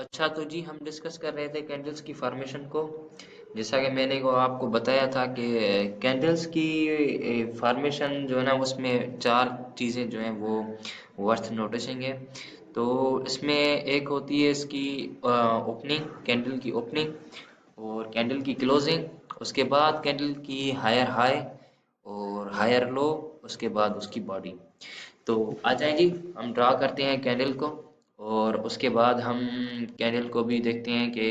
अच्छा, तो जी हम डिस्कस कर रहे थे कैंडल्स की फॉर्मेशन को। जैसा कि मैंने को आपको बताया था कि कैंडल्स की फॉर्मेशन जो है ना, उसमें चार चीज़ें जो हैं वो वर्थ नोटिसिंग है। तो इसमें एक होती है इसकी ओपनिंग, कैंडल की ओपनिंग, और कैंडल की क्लोजिंग, उसके बाद कैंडल की हायर हाई और हायर लो, उसके बाद उसकी बॉडी। तो आ जाएं जी, हम ड्रा करते हैं कैंडल को, और उसके बाद हम कैंडल को भी देखते हैं कि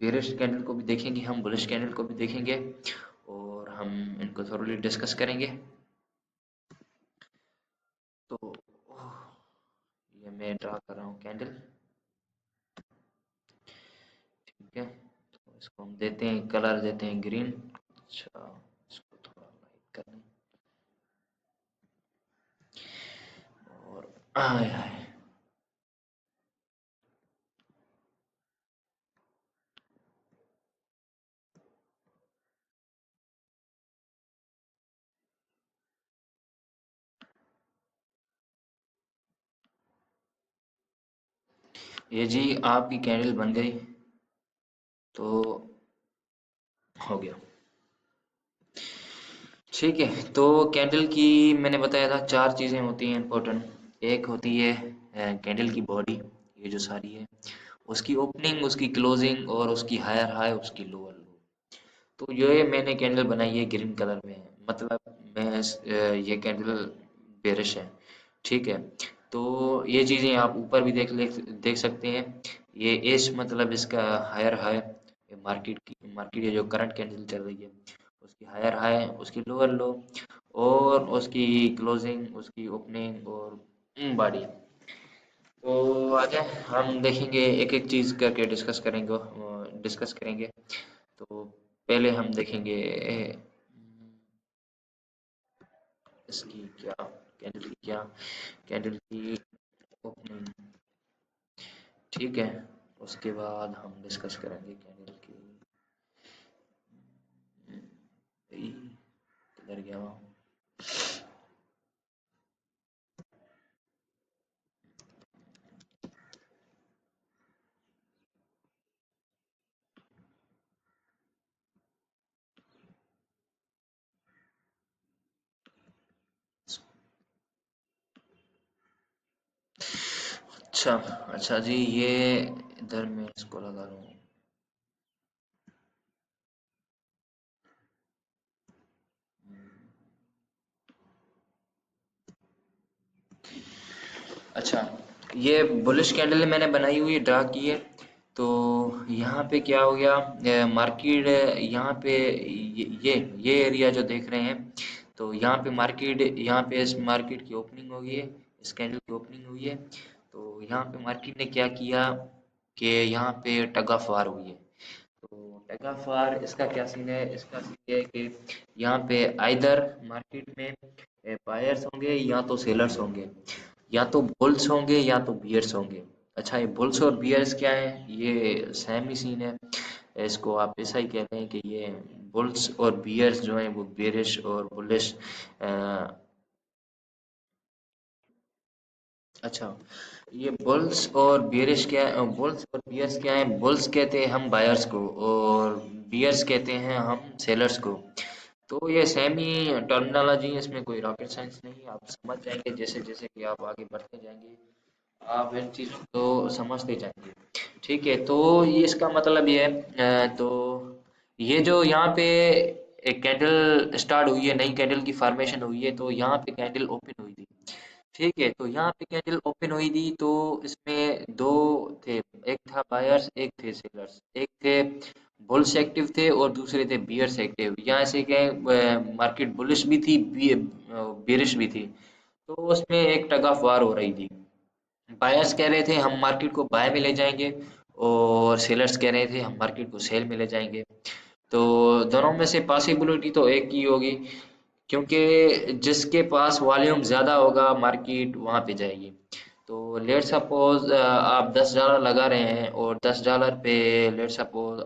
बेरिश कैंडल को भी देखेंगे, हम बुलिश कैंडल को भी देखेंगे, और हम इनको थोड़ी डिस्कस करेंगे। तो ये मैं ड्रा कर रहा हूँ कैंडल। ठीक है, तो इसको हम देते हैं कलर, देते हैं ग्रीन। अच्छा, इसको थोड़ा लाइट कर लें। और आय हाय, ये जी आपकी कैंडल बन गई। तो हो गया। ठीक है, तो कैंडल की मैंने बताया था चार चीज़ें होती हैं इम्पोर्टेंट। एक होती है कैंडल की बॉडी, ये जो सारी है, उसकी ओपनिंग, उसकी क्लोजिंग, और उसकी हायर हाई, उसकी लोअर लो। तो ये मैंने कैंडल बनाई है ग्रीन कलर में, मतलब ये कैंडल बेरिश है। ठीक है, तो ये चीज़ें आप ऊपर भी देख सकते हैं। ये एश मतलब इसका हायर हाई, मार्केट की, मार्केट जो करंट कैंडल चल रही है उसकी हायर हाई, उसकी लोअर लो, और उसकी क्लोजिंग, उसकी ओपनिंग, और बॉडी। तो आगे हम देखेंगे, एक एक चीज़ करके डिस्कस करेंगे। तो पहले हम देखेंगे इसकी क्या, कैंडल की क्या, कैंडल की ओपनिंग। ठीक है, उसके बाद हम डिस्कस करेंगे कैंडल की। ई, किधर गया? अच्छा, अच्छा जी, ये इधर मैं इसको लगा रहा हूँ। अच्छा, ये बुलिश कैंडल मैंने बनाई हुई है, ड्रा की है। तो यहाँ पे क्या हो गया, मार्केट यहाँ पे ये एरिया जो देख रहे हैं, तो यहाँ पे मार्केट, यहाँ पे इस मार्केट की ओपनिंग हुई है, इस कैंडल की ओपनिंग हुई है। तो यहाँ पे मार्केट ने क्या किया कि यहाँ पे टग ऑफ वार हुई है। तो टग ऑफ वार, इसका क्या सीन है, इसका सीन ये है कि यहाँ पे आइदर मार्केट में बायर्स होंगे या तो सेलर्स होंगे, या तो बुल्स होंगे या तो बियर्स होंगे। अच्छा, ये बुल्स और बियर्स क्या है, ये सेम ही सीन है। इसको आप ऐसा ही कहते हैं कि ये बुल्स और बियर्स जो हैं वो बेरिश और बुलिश। अच्छा, ये बुल्स और बियरिश क्या है, बुल्स और बियर्स क्या है, बुल्स कहते हैं हम बायर्स को, और बियर्स कहते हैं हम सेलर्स को। तो ये सेम ही टर्मिनोलॉजी है, इसमें कोई रॉकेट साइंस नहीं, आप समझ जाएंगे जैसे जैसे कि आप आगे बढ़ते जाएंगे, आप इन चीज़ों को समझते जाएंगे। ठीक है, तो ये इसका मतलब ये है, तो ये जो यहाँ पे एक कैंडल स्टार्ट हुई है, नई कैंडल की फॉर्मेशन हुई है, तो यहाँ पे कैंडल ओपन हुई थी। ठीक है, तो यहाँ पे कैंडल ओपन हुई थी, तो इसमें दो थे, एक था बायर्स, एक थे सेलर्स, एक थे बुल्स एक्टिव थे और दूसरे थे बियर्स एक्टिव। यहाँ से क्या मार्केट बुलिश भी थी, बियरिश भी थी। तो उसमें एक टग ऑफ वार हो रही थी। बायर्स कह रहे थे हम मार्केट को बाय में ले जाएंगे, और सेलर्स कह रहे थे हम मार्केट को सेल में ले जाएंगे। तो दोनों में से पॉसिबिलिटी तो एक ही होगी, क्योंकि जिसके पास वॉल्यूम ज़्यादा होगा मार्केट वहाँ पे जाएगी। तो लेट सपोज आप $10 लगा रहे हैं, और $10 पे लेट सपोज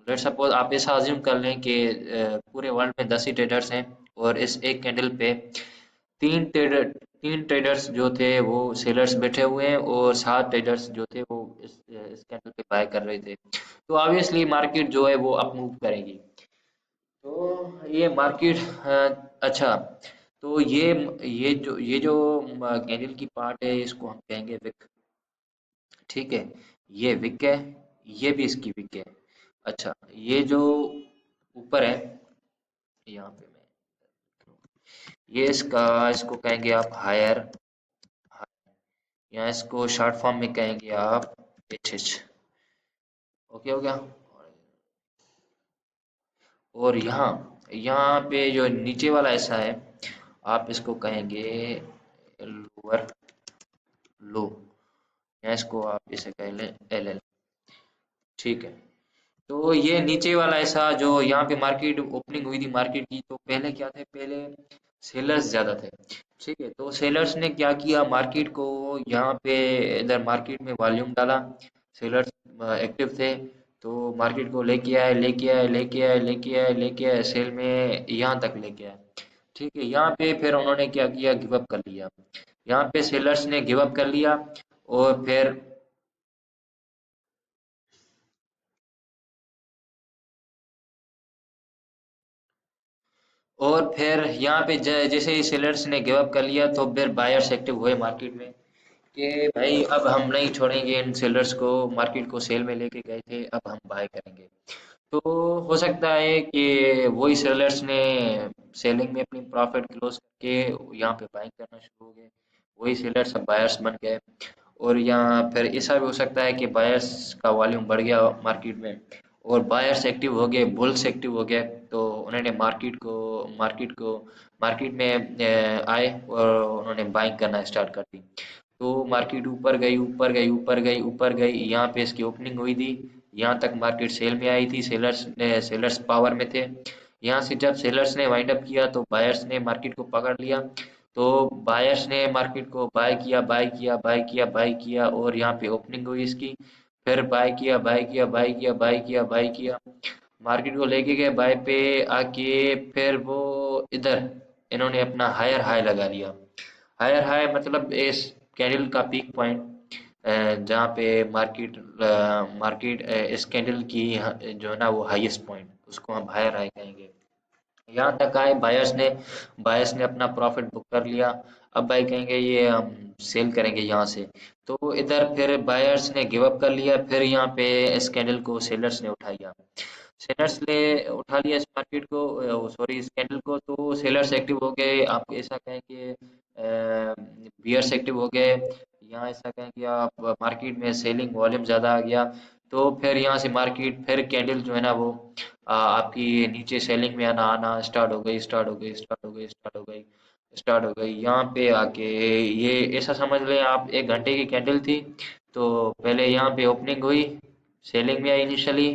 लेट सपोज आप ऐसा अज्यूम कर लें कि पूरे वर्ल्ड में 10 ही ट्रेडर्स हैं, और इस एक कैंडल पे तीन ट्रेडर तीन ट्रेडर्स जो थे वो सेलर्स बैठे हुए हैं और सात ट्रेडर्स जो थे वो इस कैंडल पे बाय कर रहे थे। तो ऑब्वियसली मार्केट जो है वो अप मूव करेगी। तो ये मार्केट अच्छा, तो ये जो कैंडल की पार्ट है इसको हम कहेंगे विक। ठीक है, ये विक है, ये भी इसकी विक है। अच्छा, ये जो ऊपर है, यहाँ पे मैं, ये इसको कहेंगे आप हायर, या इसको शॉर्ट फॉर्म में कहेंगे आप एच एच। ओके हो गया। और यहाँ यहाँ पे जो नीचे वाला ऐसा है, आप इसको कहेंगे लोअर लो, या इसको आप इसे कह लें एल एल। ठीक है, तो ये नीचे वाला ऐसा जो यहाँ पे मार्केट ओपनिंग हुई थी मार्केट की, तो पहले क्या थे, पहले सेलर्स ज्यादा थे। ठीक है, तो सेलर्स ने क्या किया, मार्केट को यहाँ पे इधर मार्केट में वॉल्यूम डाला, सेलर्स एक्टिव थे, तो मार्केट को लेके आए लेके आए लेके आए लेके आए लेके आए सेल में यहाँ तक लेके आए। ठीक है, यहाँ पे फिर उन्होंने क्या किया, गिव अप कर लिया। यहाँ पे सेलर्स ने गिव अप कर लिया, और फिर यहाँ पे जैसे ही सेलर्स ने गिव अप कर लिया, तो फिर बायर्स एक्टिव हुए मार्केट में कि भाई अब हम नहीं छोड़ेंगे इन सेलर्स को, मार्केट को सेल में लेके गए थे, अब हम बाय करेंगे। तो हो सकता है कि वही सेलर्स ने सेलिंग में अपनी प्रॉफिट क्लोज करके यहाँ पे बाइंग करना शुरू हो गए, वही सेलर्स अब बायर्स बन गए। और यहाँ फिर ऐसा भी हो सकता है कि बायर्स का वॉल्यूम बढ़ गया मार्केट में, और बायर्स एक्टिव हो गए, बुल्स एक्टिव हो गए, तो उन्होंने मार्केट में आए और उन्होंने बाइंग करना स्टार्ट कर दी। तो मार्केट ऊपर गई ऊपर गई ऊपर गई ऊपर गई, यहाँ पे इसकी ओपनिंग हुई थी, यहाँ तक मार्केट सेल में आई थी, सेलर्स पावर में थे। यहाँ से जब सेलर्स ने वाइंड अप किया, तो बायर्स ने मार्केट को पकड़ लिया। तो बायर्स ने मार्केट को बाय किया बाय किया बाय किया बाय किया, और यहाँ पे ओपनिंग हुई इसकी, फिर बाय किया बाय किया बाय किया बाय किया बाय किया, मार्केट को लेके गए बाय पे आके, फिर वो इधर इन्होंने अपना हायर हाई लगा लिया। हायर हाई मतलब इस कैंडल का पीक पॉइंट, जहाँ पे मार्केट इस कैंडल की जो है ना वो हाईएस्ट पॉइंट, उसको हम हायर हाई कहेंगे। यहाँ तक आए, बायर्स ने अपना प्रॉफिट बुक कर लिया। अब भाई कहेंगे ये हम सेल करेंगे यहाँ से, तो इधर फिर बायर्स ने गिव अप कर लिया, फिर यहाँ पे इस कैंडल को सेलर्स ने उठाया। सेलर्स ने उठा लिया इस मार्केट को, सॉरी इस कैंडल को, तो सेलर्स एक्टिव हो गए, आप ऐसा कहें कि बियर्स एक्टिव हो गए। यहाँ ऐसा कहें कि आप मार्केट में सेलिंग वॉल्यूम ज़्यादा आ गया, तो फिर यहाँ से मार्केट फिर कैंडल जो है ना वो आपकी नीचे सेलिंग में आना आना स्टार्ट हो गई स्टार्ट हो गई स्टार्ट हो गई स्टार्ट हो गई स्टार्ट हो गई, यहाँ पे आके ये ऐसा समझ लें आप, 1 घंटे की कैंडल थी। तो पहले यहाँ पे ओपनिंग हुई, सेलिंग में आई इनिशियली,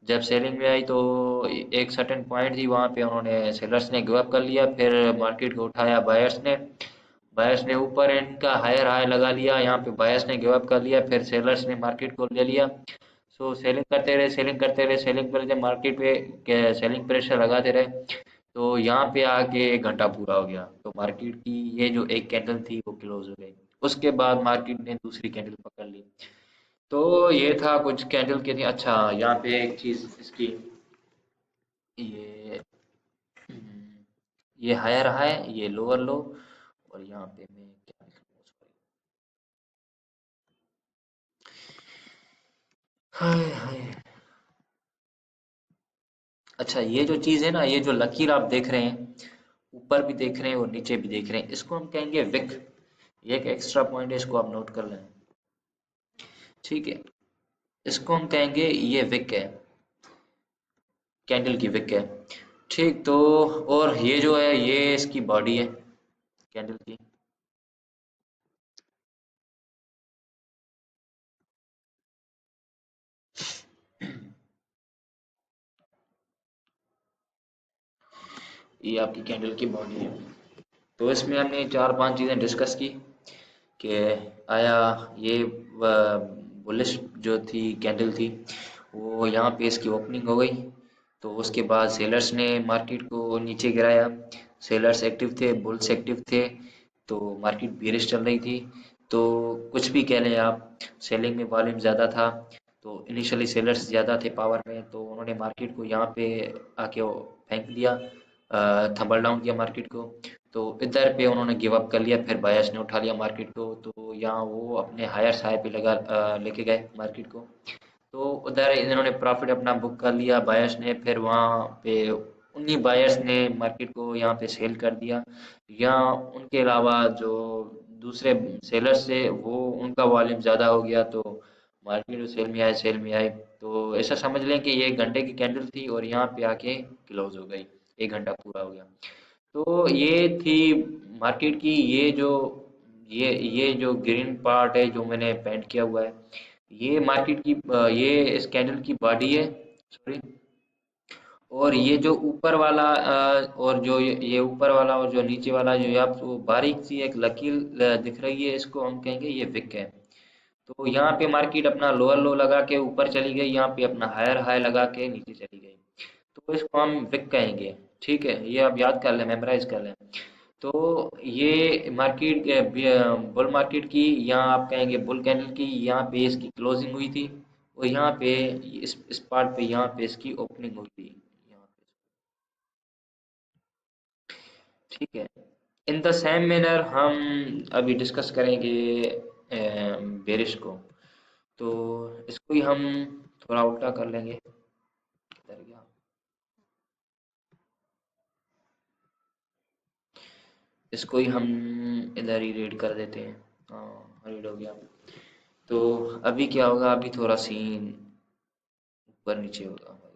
जब सेलिंग में आई तो एक सर्टेन पॉइंट थी, वहाँ पे उन्होंने सेलर्स ने गिव अप कर लिया, फिर मार्केट को उठाया बायर्स ने ऊपर एंड का हायर हाई लगा लिया, यहाँ पे बायर्स ने गिव अप कर लिया, फिर सेलर्स ने मार्केट को ले लिया। सो सेलिंग करते रहे सेलिंग करते रहे सेलिंग करते मार्केट पे सेलिंग प्रेशर लगाते रहे, तो यहाँ पे आके 1 घंटा पूरा हो गया, तो मार्केट की ये जो एक कैंडल थी वो क्लोज हो गई। उसके बाद मार्केट ने दूसरी कैंडल पकड़ ली। तो ये था कुछ कैंडल के थी। अच्छा, यहाँ पे एक चीज इसकी, ये ये हायर हाई, ये लोअर लो, और यहाँ पे मैं क्या लिखूँ, सॉरी, हाय हाय। अच्छा, ये जो चीज है ना, ये जो लकीर आप देख रहे हैं, ऊपर भी देख रहे हैं और नीचे भी देख रहे हैं, इसको हम कहेंगे विक। ये एक एक्स्ट्रा पॉइंट है, इसको आप नोट कर लें। ठीक है, इसको हम कहेंगे ये विक है, कैंडल की विक है। ठीक, तो और ये जो है ये इसकी बॉडी है कैंडल की। ये आपकी कैंडल की बॉडी है। तो इसमें हमने चार पांच चीजें डिस्कस की कि आया ये बुलिश जो थी कैंडल थी, वो यहाँ पे इसकी ओपनिंग हो गई, तो उसके बाद सेलर्स ने मार्केट को नीचे गिराया, सेलर्स एक्टिव थे, बुल्स एक्टिव थे, तो मार्केट बेरिश चल रही थी। तो कुछ भी कह लें आप, सेलिंग में वॉल्यूम ज़्यादा था। तो इनिशियली सेलर्स ज़्यादा थे पावर में, तो उन्होंने मार्केट को यहाँ पे आके वो फेंक दिया, थंबल डाउन किया मार्केट को। तो इधर पे उन्होंने गिव अप कर लिया, फिर बायर्स ने उठा लिया मार्केट को, तो यहाँ वो अपने हायर हाई पे लगा लेके गए मार्केट को। तो उधर इन्होंने प्रॉफिट अपना बुक कर लिया बायर्स ने, फिर वहाँ पे उन्हीं बायर्स ने मार्केट को यहाँ पे सेल कर दिया। या उनके अलावा जो दूसरे सेलर्स थे वो उनका वॉल्यूम ज़्यादा हो गया, तो मार्केट सेल में आए, सेल में आए। तो ऐसा समझ लें कि ये 1 घंटे की कैंडल थी और यहाँ पे आके क्लोज हो गई, 1 घंटा पूरा हो गया। तो ये थी मार्केट की, ये जो ग्रीन पार्ट है जो मैंने पेंट किया हुआ है, ये मार्केट की ये इस कैंडल की बॉडी है, सॉरी। और ये जो ऊपर वाला और जो ये ऊपर वाला और जो नीचे वाला जो आपको बारीक सी एक लकीर दिख रही है, इसको हम कहेंगे ये विक है। तो यहाँ पे मार्केट अपना लोअर लो लगा के ऊपर चली गई, यहाँ पे अपना हायर हाई लगा के नीचे चली गई, तो इसको हम विक कहेंगे। ठीक है, ये आप याद कर लें, मेमोराइज कर लें। तो ये मार्केट बुल मार्केट की, यहाँ आप कहेंगे बुल कैंडल की, यहाँ पे इसकी क्लोजिंग हुई थी, और यहाँ पे इस पार्ट पे यहाँ पे इसकी ओपनिंग हुई थी, यहाँ पे। ठीक है, इन द सेम मैनर हम अभी डिस्कस करेंगे बेरिश को। तो इसको ही हम थोड़ा उल्टा कर लेंगे, इधर गया, इसको ही हम इधर ही रीड कर देते हैं। हाँ, रीड हो गया। तो अभी क्या होगा, अभी थोड़ा सीन ऊपर नीचे होगा भाई।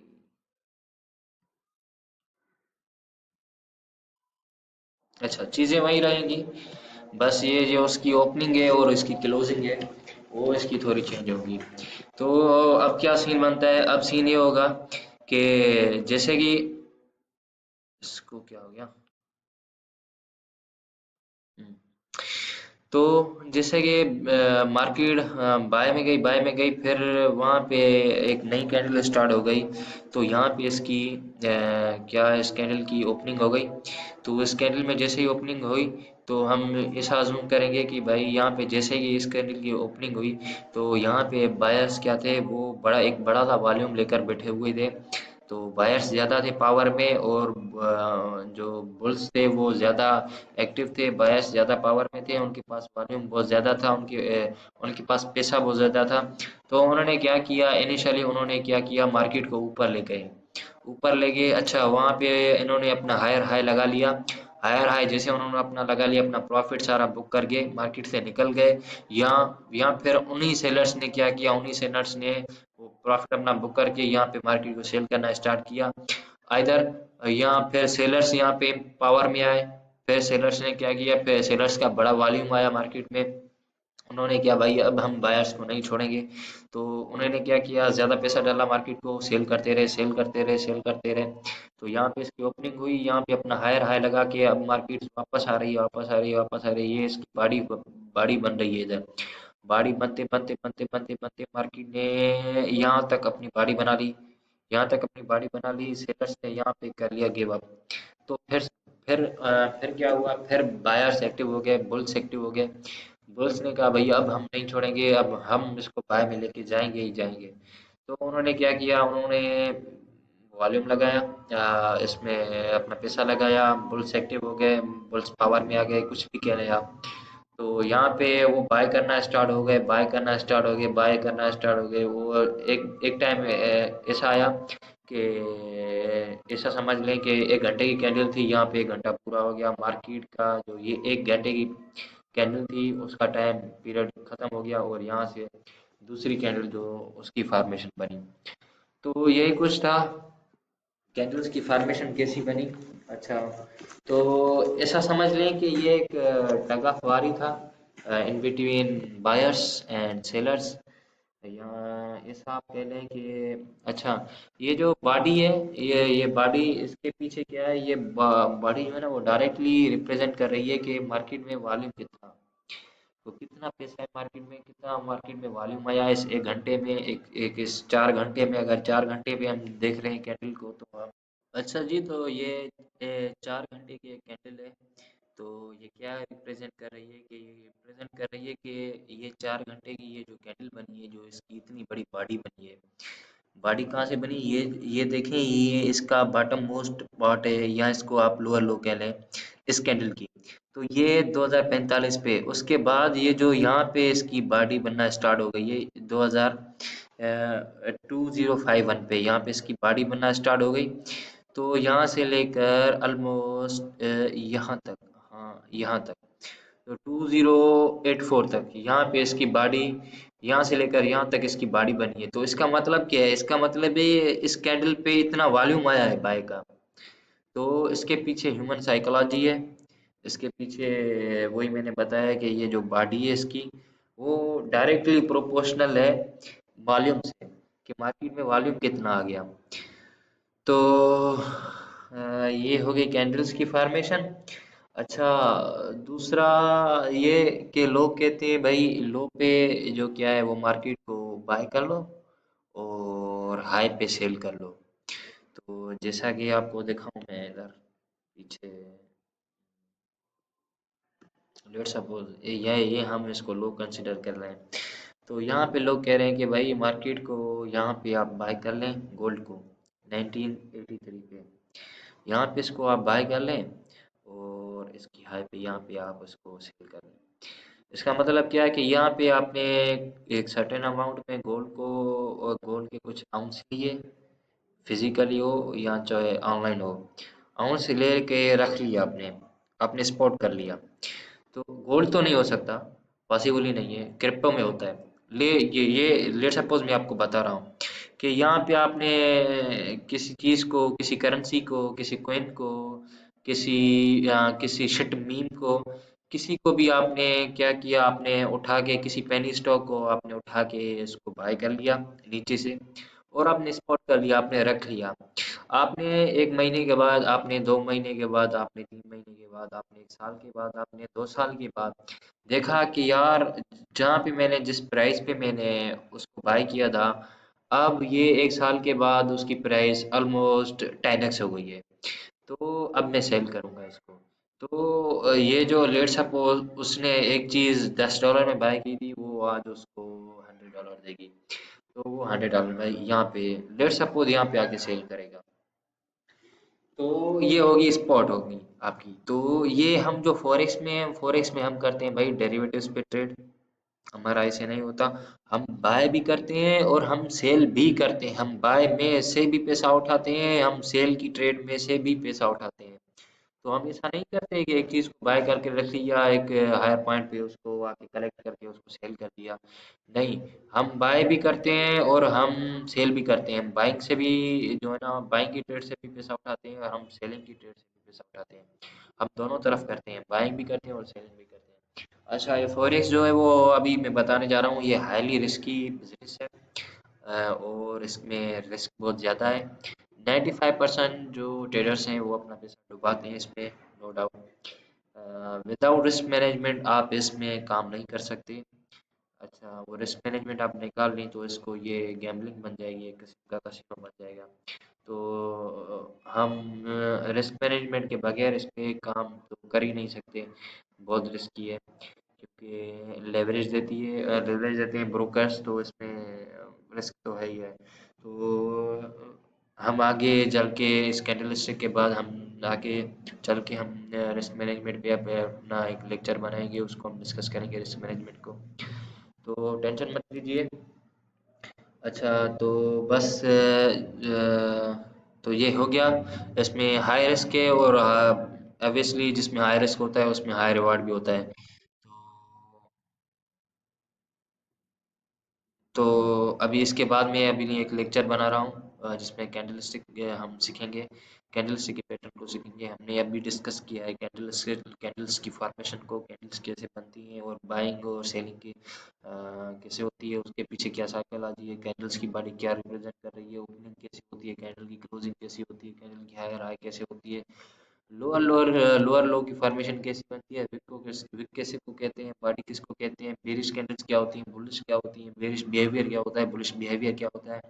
अच्छा, चीज़ें वही रहेंगी, बस ये जो उसकी ओपनिंग है और इसकी क्लोजिंग है, वो इसकी थोड़ी चेंज होगी। तो अब क्या सीन बनता है, अब सीन ये होगा कि जैसे कि इसको क्या हो गया। हम्म। तो जैसे कि मार्केट बाय में गई, फिर वहाँ पे एक नई कैंडल स्टार्ट हो गई। तो यहाँ पे इसकी क्या है, इस कैंडल की ओपनिंग हो गई। तो इस कैंडल में जैसे ही ओपनिंग हुई, तो हम ऐसा अज्यूम करेंगे कि भाई यहाँ पे जैसे ही इस कैंडल की ओपनिंग हुई, तो यहाँ पे बायर्स क्या थे, वो एक बड़ा सा वॉल्यूम लेकर बैठे हुए थे। तो बायर्स ज़्यादा थे पावर में, और जो बुल्स थे वो ज़्यादा एक्टिव थे। बायर्स ज़्यादा पावर में थे, उनके पास वॉल्यूम बहुत ज़्यादा था, उनके पास पैसा बहुत ज़्यादा था। तो उन्होंने क्या किया, इनिशियली उन्होंने क्या किया, मार्केट को ऊपर ले गए, ऊपर ले गए। अच्छा, वहाँ पे इन्होंने अपना हायर हाई लगा लिया। हायर हाई जैसे उन्होंने अपना लगा लिया, अपना प्रॉफिट सारा बुक करके मार्केट से निकल गए। यहाँ फिर उन्हीं सेलर्स ने क्या किया, उन्हीं सेलर्स ने वो प्रॉफिट अपना बुक करके यहाँ पे मार्केट को सेल करना स्टार्ट किया। इधर यहाँ फिर सेलर्स यहाँ पे पावर में आए। फिर सेलर्स ने क्या किया, फिर सेलर्स का बड़ा वॉल्यूम आया मार्केट में। उन्होंने क्या, भाई अब हम बायर्स को नहीं छोड़ेंगे। तो उन्होंने क्या किया, ज़्यादा पैसा डाला मार्केट को, सेल करते रहे, सेल करते रहे, सेल करते रहे। तो यहाँ पे इसकी ओपनिंग हुई, यहाँ पे अपना हायर हाई लगा के अब मार्केट वापस आ रही है, वापस आ रही है, वापस आ रही है। ये इसकी बाड़ी बाड़ी बन रही है इधर। बाड़ी बनते बनते बनते बनते बनते मार्केट ने यहाँ तक अपनी बाड़ी बना ली, यहाँ तक अपनी बाड़ी बना ली। सेलर्स ने यहाँ पे कर लिया गिव अप। तो फिर क्या हुआ, फिर बायर्स एक्टिव हो गए, बुल्स एक्टिव हो गए। बुल्स ने कहा भैया अब हम नहीं छोड़ेंगे, अब हम इसको बाय में लेके जाएंगे ही जाएंगे। तो उन्होंने क्या किया, उन्होंने वॉल्यूम लगाया, इसमें अपना पैसा लगाया, बुल्स एक्टिव हो गए, बुल्स पावर में आ गए, कुछ भी कह रहे हैं आप। तो यहाँ पे वो बाय करना स्टार्ट हो गए, बाय करना स्टार्ट हो गए, बाय करना स्टार्ट हो गए। वो एक एक टाइम ऐसा आया कि ऐसा समझ लें कि 1 घंटे की कैंडल थी, यहाँ पे 1 घंटा पूरा हो गया। मार्केट का जो ये 1 घंटे की कैंडल थी, उसका टाइम पीरियड खत्म हो गया, और यहाँ से दूसरी कैंडल जो उसकी फॉर्मेशन बनी। तो यही कुछ था, कैंडल्स की फॉर्मेशन कैसी बनी। अच्छा, तो ऐसा समझ लें कि ये एक टग ऑफ वार ही था in between buyers and sellers, या ऐसा आप कह लें कि अच्छा, ये जो बॉडी है, ये बॉडी, इसके पीछे क्या है, ये बॉडी जो है ना, वो डायरेक्टली रिप्रेजेंट कर रही है कि मार्केट में वॉल्यूम कितना, तो कितना पैसा है मार्केट में, कितना मार्केट में वॉल्यूम आया इस 1 घंटे में, एक इस 4 घंटे में। अगर 4 घंटे पे हम देख रहे हैं कैंडल को, तो हम, अच्छा जी, तो ये 4 घंटे की एक कैंडल है। तो ये क्या रिप्रेजेंट कर रही है कि ये रिप्रेजेंट कर रही है कि ये 4 घंटे की ये जो कैंडल बनी है, जो इसकी इतनी बड़ी बॉडी बनी है, बॉडी कहाँ से बनी, ये देखें, ये इसका बॉटम मोस्ट पार्ट है, या इसको आप लोअर लो कह लें इस कैंडल की। तो ये 2045 पे, उसके बाद ये जो यहाँ पे इसकी बॉडी बनना स्टार्ट हो गई है 2051 पे, यहाँ पे इसकी बॉडी बनना स्टार्ट हो गई। तो यहाँ से लेकर ऑलमोस्ट यहाँ तक, हाँ यहाँ तक, तो 2084 तक यहाँ पे इसकी बॉडी, यहाँ से लेकर यहाँ तक इसकी बॉडी बनी है। तो इसका मतलब क्या है, इसका मतलब है इस कैंडल पे इतना वॉल्यूम आया है बाय का। तो इसके पीछे ह्यूमन साइकोलॉजी है, इसके पीछे वही मैंने बताया कि ये जो बॉडी है इसकी, वो डायरेक्टली प्रोपोर्शनल है वॉल्यूम से, कि मार्केट में वॉल्यूम कितना आ गया। तो ये हो गई कैंडल्स की फॉर्मेशन। अच्छा, दूसरा ये कि लोग कहते हैं भाई लो पे जो क्या है वो मार्केट को बाय कर लो और हाई पे सेल कर लो। तो जैसा कि आपको दिखाऊं मैं इधर पीछे, लेट्स सपोज ये हम इसको लो कंसिडर कर रहे हैं। तो यहाँ पे लोग कह रहे हैं कि भाई मार्केट को यहाँ पे आप बाय कर लें गोल्ड को 1983 पे, यहाँ पे इसको आप बाय कर लें और इसकी हाई पे यहाँ पे आप उसको सेल कर लें। इसका मतलब क्या है कि यहाँ पे आपने एक सर्टेन अमाउंट में गोल्ड को, और गोल्ड के कुछ आउंस लिए, फिजिकली हो या चाहे ऑनलाइन हो, आउंस ले के रख लिया आपने, आपने स्पॉट कर लिया। तो गोल्ड तो नहीं हो सकता, पॉसिबल ही नहीं है, क्रिप्टो में होता है। ये लेट सपोज मैं आपको बता रहा हूँ कि यहाँ पे आपने किसी चीज़ को, किसी करेंसी को, किसी कॉइन को, किसी किसी शिट मीम को, किसी को भी आपने क्या किया, आपने उठा के किसी पेनी स्टॉक को आपने उठा के इसको बाय कर लिया नीचे से, और आपने स्पॉट कर लिया, आपने रख लिया। आपने 1 महीने के बाद, आपने 2 महीने के बाद, आपने 3 महीने के बाद, आपने 1 साल के बाद, आपने 2 साल के बाद देखा कि यार जहाँ पे मैंने, जिस प्राइस पे मैंने उसको बाय किया था, अब ये 1 साल के बाद उसकी प्राइस ऑलमोस्ट 10x हो गई है। तो अब मैं सेल करूंगा इसको। तो ये जो लेट सपोज उसने एक चीज़ $10 में बाय की थी, वो आज उसको $100 देगी। तो वो $100 में यहाँ पे, लेट सपोज यहाँ पे आके सेल करेगा। तो ये होगी स्पॉट होगी आपकी। तो ये हम जो फॉरेक्स में हम करते हैं भाई डेरिवेटिव्स पे ट्रेड, हमारा ऐसे नहीं होता। हम बाय भी करते हैं और हम सेल भी करते हैं, हम बाय में से भी पैसा उठाते हैं, हम सेल की ट्रेड में से भी पैसा उठाते हैं। तो हम ऐसा नहीं करते कि एक चीज़ को बाय करके रख लिया एक हायर पॉइंट पे, उसको आके कलेक्ट करके उसको सेल कर दिया। नहीं, हम बाय भी करते हैं और हम सेल भी करते हैं। हम बाइंग से भी जो है ना, बाइंग की ट्रेड से भी पैसा उठाते हैं और हम सेलिंग की ट्रेड से भी पैसा उठाते हैं। हम दोनों तरफ करते हैं, बाइंग भी करते हैं और सेलिंग भी करते हैं। अच्छा, ये फॉरेक्स जो है वो अभी मैं बताने जा रहा हूँ, ये हाईली रिस्की बिजनेस है। और इसमें रिस्क बहुत ज़्यादा है। 95% जो ट्रेडर्स हैं वो अपना पैसा डुबाते हैं इसमें, no doubt. Without risk management आप इसमें काम नहीं कर सकते। अच्छा, वो रिस्क मैनेजमेंट आप निकाल लें तो इसको ये गैम्बलिंग बन जाएगी, एक किस्म का कसिनो बन जाएगा। तो हम रिस्क मैनेजमेंट के बगैर इस पे काम तो कर ही नहीं सकते, बहुत रिस्की है। क्योंकि लेवरेज देते हैं ब्रोकर्स, तो इसमें रिस्क तो है ही है। तो हम आगे चल के इस कैंडलस्टिक के बाद हम आगे चल के हम रिस्क मैनेजमेंट पे अपना एक लेक्चर बनाएंगे, उसको हम डिस्कस करेंगे रिस्क मैनेजमेंट को। तो टेंशन मत लीजिए। अच्छा, तो बस तो ये हो गया। इसमें हाई रिस्क है और ऑब्वियसली जिसमें हाई रिस्क होता है उसमें हाई रिवार्ड भी होता है। तो तो अभी इसके बाद मैं अभी एक लेक्चर बना रहा हूँ जिसमें कैंडल स्टिक हम सीखेंगे, कैंडल स्टिक के पैटर्न को सीखेंगे। हमने अभी डिस्कस किया है कैंडल्स की फॉर्मेशन को, कैंडल्स कैसे बनती हैं और बाइंग और सेलिंग की कैसे होती है, उसके पीछे क्या साइकोलॉजी है, कैंडल्स की बॉडी क्या रिप्रेजेंट कर रही है, ओपनिंग कैसी होती है कैंडल की, क्लोजिंग कैसी होती है कैंडल की, हायर हाई कैसे होती है, लोअर लो की फॉर्मेशन कैसी बनती है, विक कैसे को कहते हैं, बॉडी किसको कहते हैं, बेरिश कैंडल्स क्या होती हैं, बुलिश क्या होती हैं, बेरिश बिहेवियर क्या होता है, बुलिश बिहेवियर क्या होता है।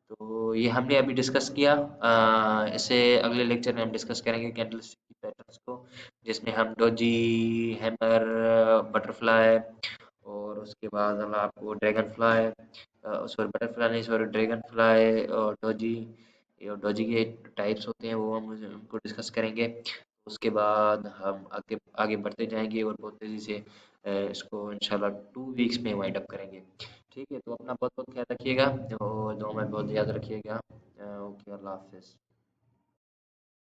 तो ये हमने अभी डिस्कस किया। इसे अगले लेक्चर में हम डिस्कस करेंगे कैंडलस्टिक की पैटर्न्स को, जिसमें हम डोजी, हैमर, बटरफ्लाई और उसके बाद हम आपको ड्रैगन फ्लाई, सॉरी बटरफ्लाई नहीं, सॉरी ड्रैगन फ्लाई और डोजी, ये डोजी के टाइप्स होते हैं वो हम उनको डिस्कस करेंगे। उसके बाद हम आगे आगे बढ़ते जाएंगे और बहुत तेज़ी से इसको इंशाल्लाह 2 वीक्स में वाइंड अप करेंगे। ठीक है, तो अपना बहुत बहुत ख्याल रखिएगा और दुआ में बहुत याद रखिएगा। ओके, अल्लाह हाफिज़।